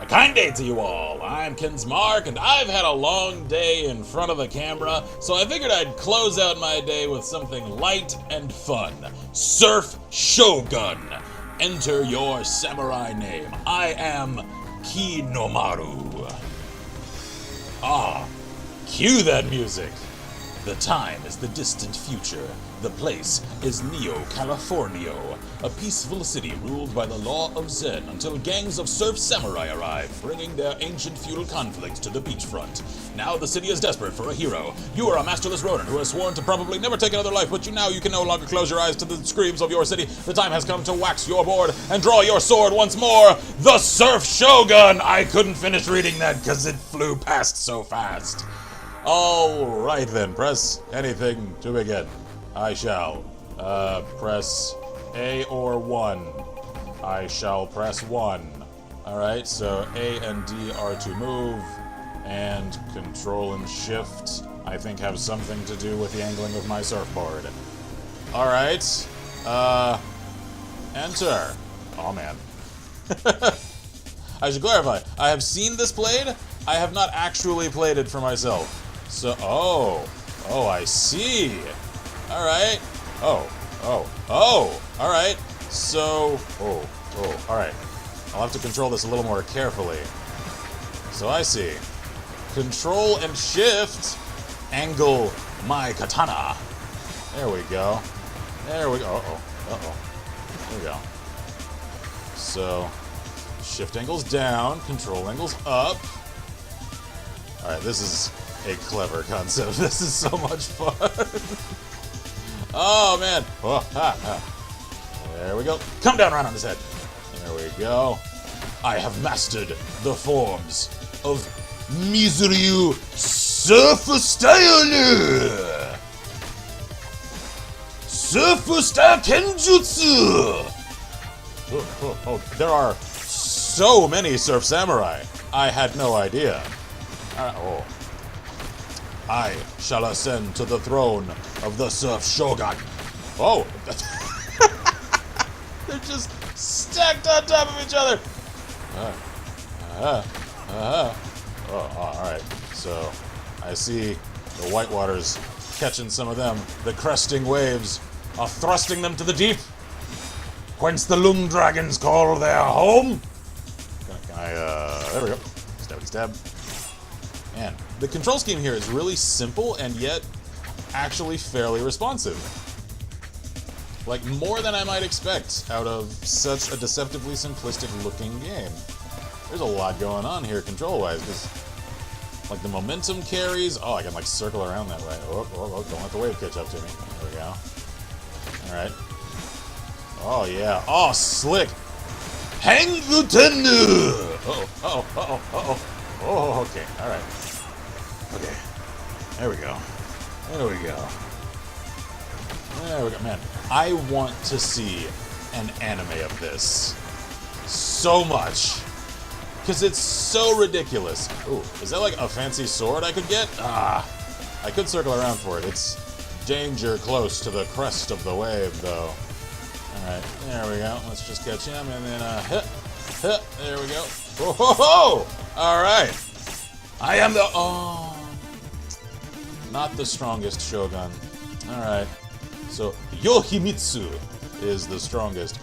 A kind day to you all. I'm Kinsmark, and I've had a long day in front of the camera, so I figured I'd close out my day with something light and fun. Surf Shogun. Enter your samurai name. I am Kinomaru. Ah, cue that music. The time is the distant future. The place is Neo Californio, a peaceful city ruled by the law of Zen until gangs of surf samurai arrive, bringing their ancient feudal conflicts to the beachfront. Now the city is desperate for a hero. You are a masterless rodent who has sworn to probably never take another life, but you can no longer close your eyes to the screams of your city. The time has come to wax your board and draw your sword once more. The Surf Shogun! I couldn't finish reading that because it flew past so fast. Alright then, press anything to begin. I shall press A or 1. I shall press 1. Alright, so A and D are to move, and Control and Shift, I think, have something to do with the angling of my surfboard. Alright, enter. Oh man. I should clarify, I have seen this played, I have not actually played it for myself. So, oh, I see. Alright. Alright. So, alright. I'll have to control this a little more carefully. So I see. Control and Shift angle my katana. There we go. There we go. There we go. So, Shift angles down, Control angles up. Alright, this is a clever concept. This is so much fun. Oh, man. Oh, There we go. Come down right on his head. There we go. I have mastered the forms of Mizuryu Surf Style. Surf Style Kenjutsu. There are so many surf samurai. I had no idea. I shall ascend to the throne of the Surf Shogun. Oh! They're just stacked on top of each other! Alright. So, I see the Whitewaters catching some of them. The cresting waves are thrusting them to the deep, whence the Lung Dragons call their home. Can I, there we go. Stabby stab. Man, the control scheme here is really simple and yet actually fairly responsive. Like, more than I might expect out of such a deceptively simplistic looking game. There's a lot going on here control-wise, because, like, the momentum carries. Oh, I can, like, circle around that way. Don't let the wave catch up to me. There we go. Alright. Oh, yeah. Oh, slick! Hangutenu! Oh, okay. Alright. Okay. There we go. There we go. There we go. Man, I want to see an anime of this so much. Because it's so ridiculous. Ooh, is that like a fancy sword I could get? Ah, I could circle around for it. It's danger close to the crest of the wave, though. Alright, there we go. Let's just catch him, and then, there we go. Whoa! Alright. I am the... Oh... Not the strongest Shogun. Alright. So, Yohimitsu is the strongest.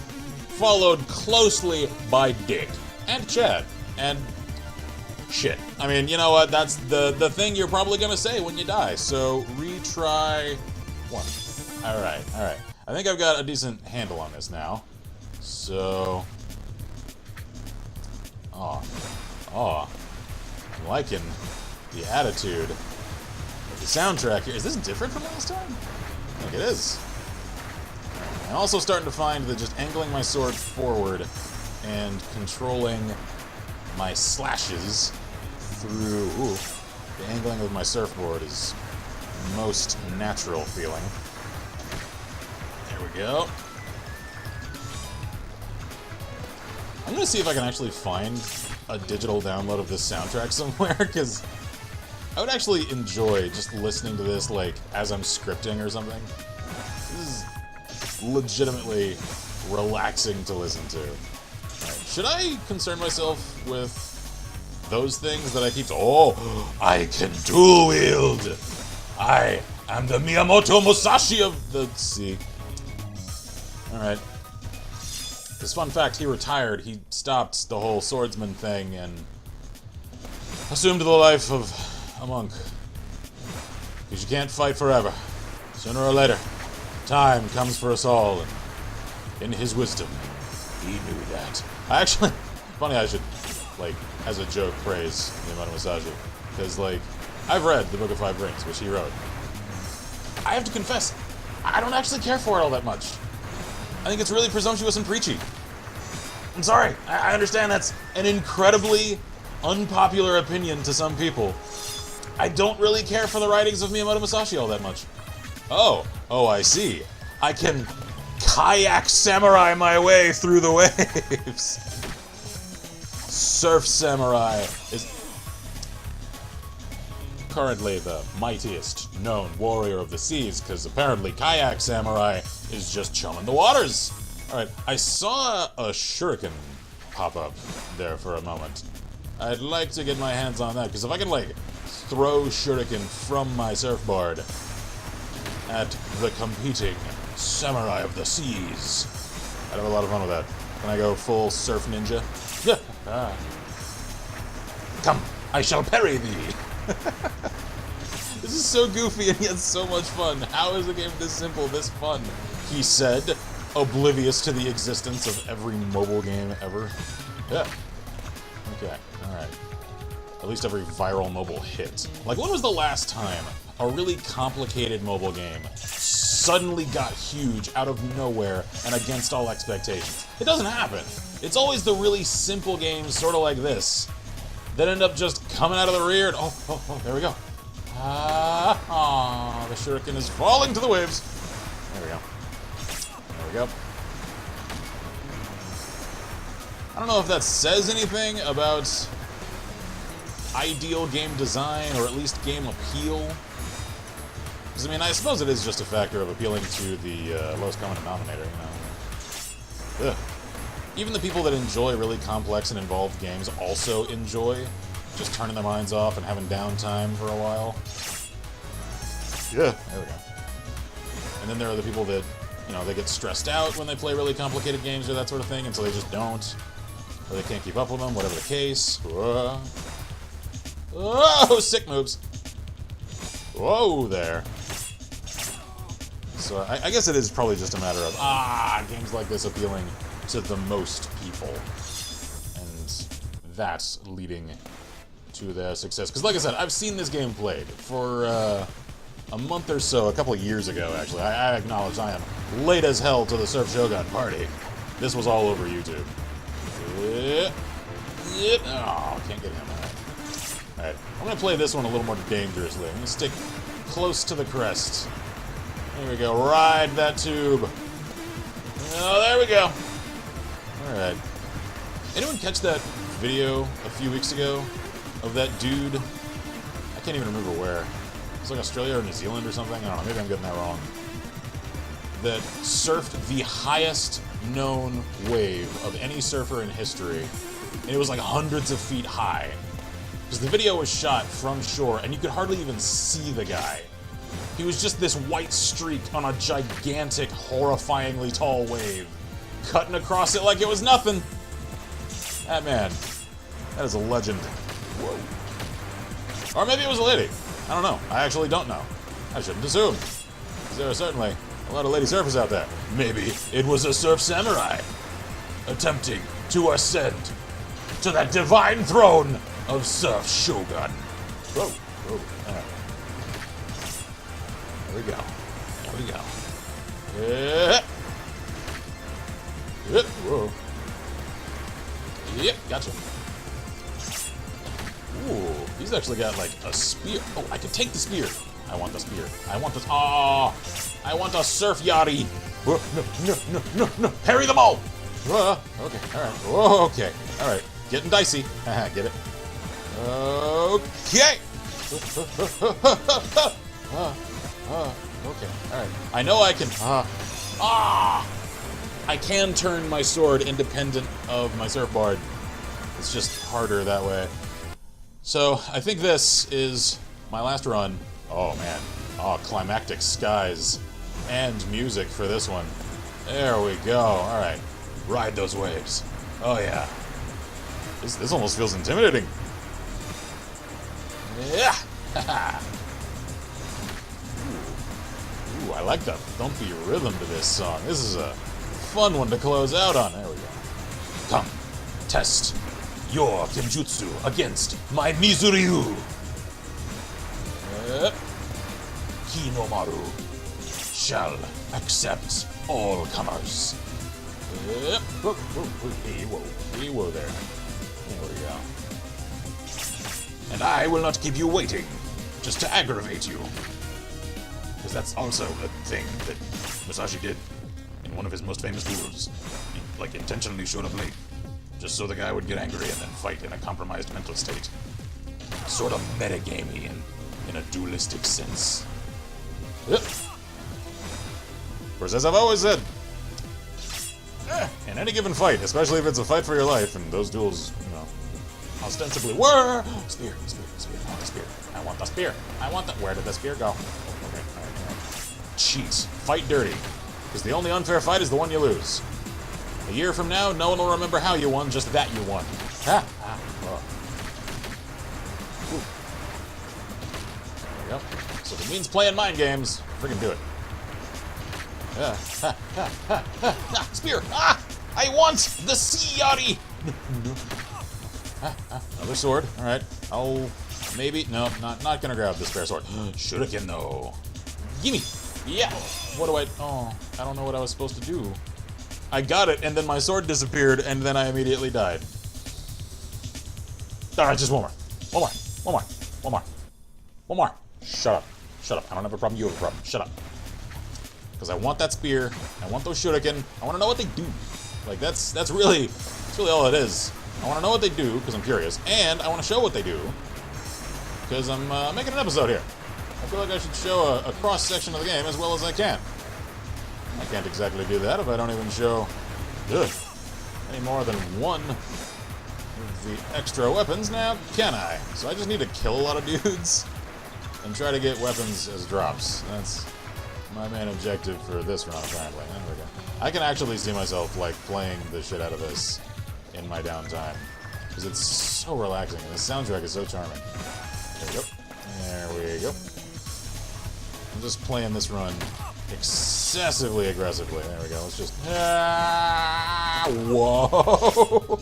Followed closely by Dick. And Chad. And... shit. I mean, you know what? That's the thing you're probably gonna say when you die. So, retry... 1. Alright. I think I've got a decent handle on this now. So... Oh. I'm liking the attitude of the soundtrack here. Is this different from last time? I think it is. I'm also starting to find that just angling my sword forward and controlling my slashes through the angling of my surfboard is most natural feeling. There we go. I'm gonna see if I can actually find a digital download of this soundtrack somewhere, because I would actually enjoy just listening to this, like, as I'm scripting or something. This is legitimately relaxing to listen to. Right. Should I concern myself with those things that I keep... Oh, I can dual wield! I am the Miyamoto Musashi of the sea. Alright. This fun fact, he retired. He stopped the whole swordsman thing and assumed the life of a monk. Because you can't fight forever. Sooner or later, time comes for us all, and in his wisdom, he knew that. I actually... Funny I should, like, as a joke, praise Miyamoto Musashi. Because, like, I've read the Book of Five Rings, which he wrote. I have to confess, I don't actually care for it all that much. I think it's really presumptuous and preachy. I'm sorry. I understand that's an incredibly unpopular opinion to some people. I don't really care for the writings of Miyamoto Musashi all that much. Oh, I see. I can kayak samurai my way through the waves. Surf Samurai is currently the mightiest known warrior of the seas, because apparently Kayak Samurai is just chumming the waters. Alright, I saw a shuriken pop up there for a moment. I'd like to get my hands on that, because if I can, like, throw shuriken from my surfboard at the competing samurai of the seas, I'd have a lot of fun with that. Can I go full surf ninja? Come, I shall parry thee! This is so goofy and yet so much fun. How is a game this simple, this fun? He said, oblivious to the existence of every mobile game ever. Yeah. Okay, alright. At least every viral mobile hit. Like, when was the last time a really complicated mobile game suddenly got huge out of nowhere and against all expectations? It doesn't happen. It's always the really simple games, sort of like this, that end up just coming out of the rear and oh, there we go. The shuriken is falling to the waves. There we go. There we go. I don't know if that says anything about ideal game design, or at least game appeal. Because, I mean, I suppose it is just a factor of appealing to the lowest common denominator, you know. Ugh. Even the people that enjoy really complex and involved games also enjoy just turning their minds off and having downtime for a while. Yeah, there we go. And then there are the people that, you know, they get stressed out when they play really complicated games or that sort of thing, and so they just don't. Or they can't keep up with them, whatever the case. Whoa. Oh, sick moves. Whoa there. So I guess it is probably just a matter of, games like this appealing to the most people. And that's leading to their success. Because like I said, I've seen this game played for a month or so, a couple of years ago, actually. I acknowledge I am late as hell to the Surf Shogun party. This was all over YouTube. Oh, can't get him. Alright, I'm going to play this one a little more dangerously. I'm going to stick close to the crest. There we go, ride that tube. Oh, there we go. Alright. Anyone catch that video a few weeks ago of that dude? I can't even remember where. It's like Australia or New Zealand or something. I don't know, maybe I'm getting that wrong. That surfed the highest known wave of any surfer in history. And it was like hundreds of feet high. Because the video was shot from shore, and you could hardly even see the guy. He was just this white streak on a gigantic, horrifyingly tall wave, cutting across it like it was nothing. That man, that is a legend. Whoa. Or maybe it was a lady. I don't know. I actually don't know. I shouldn't assume. Because there are certainly a lot of lady surfers out there. Maybe it was a surf samurai attempting to ascend to that divine throne of Surf Shogun. Whoa, whoa, alright. There we go. There we go. Whoa. Yep, gotcha. Ooh, he's actually got like a spear. Oh, I could take the spear. I want the spear. I want the. Oh, I want a surf yachty. No. Parry them all. Okay, alright. Okay, alright. Getting dicey. Get it? Okay. Okay, alright. I know I can. I can turn my sword independent of my surfboard. It's just harder that way. So, I think this is my last run. Oh, man. Oh, climactic skies and music for this one. There we go. Alright. Ride those waves. Oh, yeah. This almost feels intimidating. Yeah! Ooh, I like the thumpy rhythm to this song. This is a fun one to close out on. There we go. Come, test your kenjutsu against my Mizuryu. Kinomaru shall accept all comers. Whoa, whoa there. There we go. And I will not keep you waiting, just to aggravate you. Because that's also a thing that Musashi did in one of his most famous duels. He, like, intentionally showed up late, just so the guy would get angry and then fight in a compromised mental state. Sort of metagamey in a dualistic sense. Yep. Of course, as I've always said, in any given fight, especially if it's a fight for your life, and those duels, you know, ostensibly were spear, I want the spear. I want the spear. I want the. Where did the spear go? Okay, all right. Cheat. Fight dirty. Because the only unfair fight is the one you lose. A year from now, no one will remember how you won, just that you won. Ha! There we go. So if it means playing mind games, freaking do it. Spear! Ah! I want the sea yachty! Another sword. Alright. I'll maybe. No, not gonna grab the spare sword. Shuriken though. Gimme! Yeah! What do I. Oh, I don't know what I was supposed to do. I got it, and then my sword disappeared, and then I immediately died. Alright, just one more. Shut up. I don't have a problem, you have a problem. Shut up. Because I want that spear, I want those shuriken, I want to know what they do. Like, that's really all it is. I want to know what they do, because I'm curious, and I want to show what they do, because I'm making an episode here. I feel like I should show a cross-section of the game as well as I can. I can't exactly do that if I don't even show any more than one of the extra weapons now, can I? So I just need to kill a lot of dudes and try to get weapons as drops. That's my main objective for this run, apparently. There we go. I can actually see myself, like, playing the shit out of this in my downtime. Because it's so relaxing, and the soundtrack is so charming. There we go. I'm just playing this run excessively aggressively. There we go. Let's just... Whoa!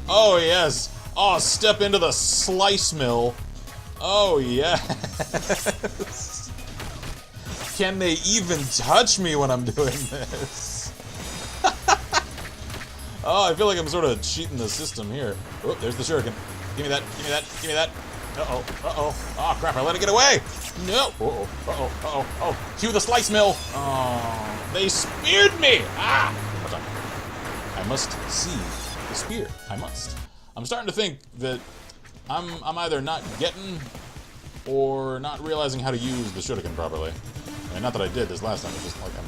Oh, yes! Oh, step into the slice mill. Oh, yes! Can they even touch me when I'm doing this? Oh, I feel like I'm sort of cheating the system here. Oh, there's the shuriken. Give me that. Uh-oh. Oh, crap, I let it get away! No! Oh. Cue the slice mill! Oh, they speared me! Ah! I must see the spear. I must. I'm starting to think that I'm either not getting or not realizing how to use the shuriken properly. I mean, not that I did this last time, it's just like I'm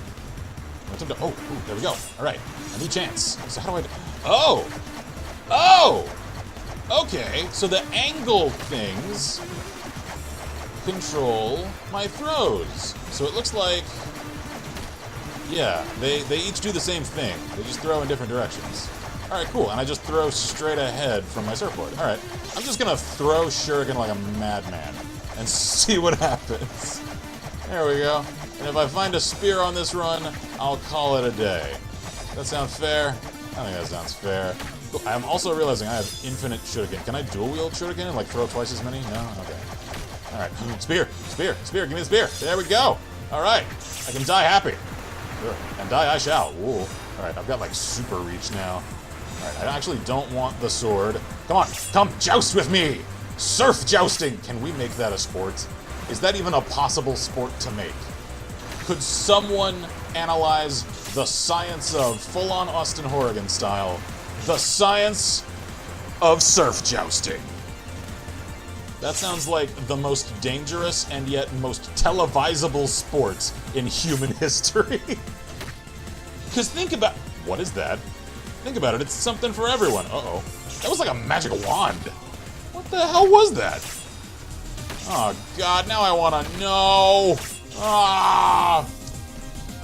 attempting to... Oh, there we go. Alright, a new chance. So how do I... Oh! Okay, so the angle things control my throws. So it looks like... Yeah, they each do the same thing. They just throw in different directions. Alright, cool, and I just throw straight ahead from my surfboard. Alright, I'm just gonna throw shuriken like a madman and see what happens. There we go. And if I find a spear on this run, I'll call it a day. That sound fair? I think that sounds fair. Cool. I'm also realizing I have infinite shuriken. Can I dual wield shuriken and like throw twice as many? No? Okay. Alright. Spear! Give me the spear! There we go! Alright. I can die happy. And die I shall. Ooh. Alright, I've got like super reach now. Alright, I actually don't want the sword. Come on, come joust with me! Surf jousting! Can we make that a sport? Is that even a possible sport to make? Could someone analyze the science of, full-on Austin Horrigan style, the science of surf jousting? That sounds like the most dangerous and yet most televisable sport in human history. Because think about... What is that? Think about it, it's something for everyone. Uh-oh. That was like a magic wand. What the hell was that? Oh god, now I want to know. Ah!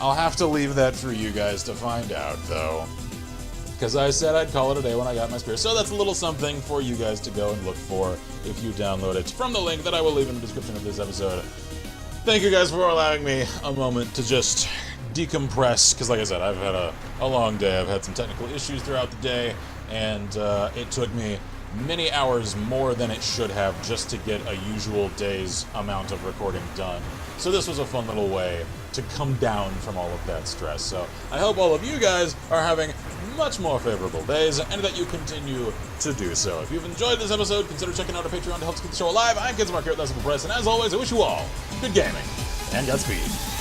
I'll have to leave that for you guys to find out, though. Because I said I'd call it a day when I got my spear. So that's a little something for you guys to go and look for if you download it from the link that I will leave in the description of this episode. Thank you guys for allowing me a moment to just decompress. Because like I said, I've had a long day. I've had some technical issues throughout the day. And it took me many hours more than it should have just to get a usual day's amount of recording done. So this was a fun little way to come down from all of that stress. So I hope all of you guys are having much more favorable days and that you continue to do so. If you've enjoyed this episode, consider checking out our Patreon to help us keep the show alive. I'm KidsMark here at That's Simple Press, and as always, I wish you all good gaming and Godspeed.